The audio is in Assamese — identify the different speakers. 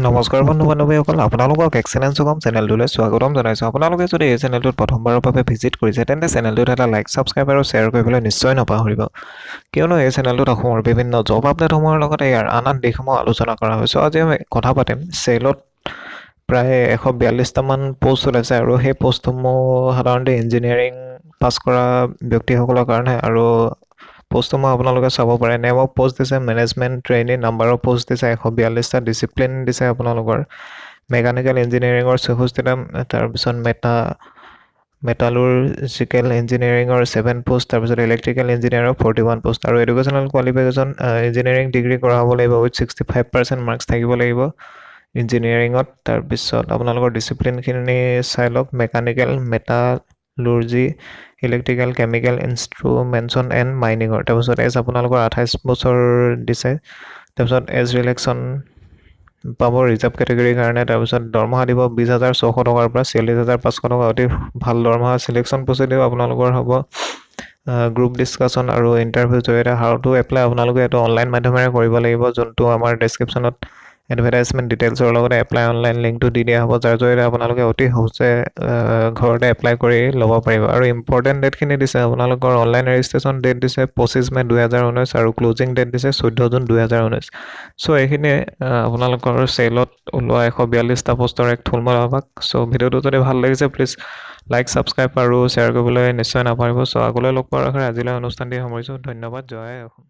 Speaker 1: নমস্কাৰ বন্ধু বান্ধৱীসকল, আপোনালোকক এক্সেলেন্স কম চেনেলটোলৈ স্বাগতম জনাইছোঁ। আপোনালোকে যদি এই চেনেলটোত প্ৰথমবাৰৰ বাবে ভিজিট কৰিছে তেন্তে চেনেলটোত এটা লাইক, ছাবস্ক্ৰাইব আৰু শ্বেয়াৰ কৰিবলৈ নিশ্চয় নাপাহৰিব, কিয়নো এই চেনেলটোত অসমৰ বিভিন্ন জব আপডেটসমূহৰ লগতে ইয়াৰ আন দিশসমূহ আলোচনা কৰা হৈছে। আজি আমি কথা পাতিম চেলত প্ৰায় 142টামান পোষ্ট ওলাইছে আৰু সেই পোষ্টসমূহ সাধাৰণতে ইঞ্জিনিয়াৰিং পাছ কৰা ব্যক্তিসকলৰ কাৰণে। আৰু পোষ্টসমূহ আপোনালোকে চাব পাৰে। নেম অফ পোষ্ট দিছে management trainee, number of post দিছে 142টা, ডিচিপ্লিন দিছে আপোনালোকৰ মেকানিকেল ইঞ্জিনিয়াৰিঙৰ 64টা, তাৰপিছত মেটালুৰ্জিকেল ইঞ্জিনিয়াৰিঙৰ 7 পোষ্ট, তাৰপিছত ইলেক্ট্ৰিকেল ইঞ্জিনিয়াৰিঙৰ 41 পোষ্ট। আৰু এডুকেশ্যনেল কোৱালিফিকেশ্যন ইঞ্জিনিয়াৰিং ডিগ্ৰী কৰা হ'ব লাগিব উইথ 65% মাৰ্কছ থাকিব লাগিব ইঞ্জিনিয়াৰিঙত। তাৰপিছত আপোনালোকৰ ডিচিপ্লিনখিনি চাই লওক, মেকানিকেল, মেটালুৰ্জি, ইলেক্ট্ৰিকেল, কেমিকেল, ইনষ্ট্ৰুমেণ্টছন এণ্ড মাইনিঙৰ। তাৰপিছত এজ আপোনালোকৰ 28 বছৰ দিছে। তাৰপিছত এজ ৰিলেক্সন পাব ৰিজাৰ্ভ কেটেগৰীৰ কাৰণে। তাৰপিছত দৰমহা দিব 20,600 টকাৰ পৰা 40,500 টকা, অতি ভাল দৰমহা। চিলেকশ্যন প্ৰচিডিও আপোনালোকৰ হ'ব গ্ৰুপ ডিছকাশ্যন আৰু ইণ্টাৰভিউৰ জৰিয়তে। হাউ টু এপ্লাই আপোনালোকে এইটো অনলাইন মাধ্যমেৰে কৰিব লাগিব, যোনটো আমাৰ ডেছক্ৰিপশ্যনত এডভাৰটাইজমেণ্ট ডিটেইলছৰ লগতে এপ্লাই অনলাইন লিংকটো দি দিয়া হ'ব, যাৰ জৰিয়তে আপোনালোকে অতি সহজে ঘৰতে এপ্লাই কৰি ল'ব পাৰিব। আৰু ইম্পৰ্টেণ্ট ডেটখিনি দিছে আপোনালোকৰ অনলাইন ৰেজিষ্ট্ৰেশ্যন ডেট দিছে 25 মে 2019 আৰু ক্লজিং ডেট দিছে 14 জুন 2019। চ' এইখিনিয়ে আপোনালোকৰ চেলত ওলোৱা 142টা পোষ্টৰ এক থুলমূল আভাস। চ' ভিডিঅ'টো যদি ভাল লাগিছে প্লিজ লাইক, ছাবস্ক্ৰাইব আৰু শ্বেয়াৰ কৰিবলৈ নিশ্চয় নাপাহৰিব। চ' আগলৈ লগ পোৱাৰ আশাৰে আজিলৈ অনুষ্ঠানটি সামৰিছোঁ। ধন্যবাদ। জয় অসম।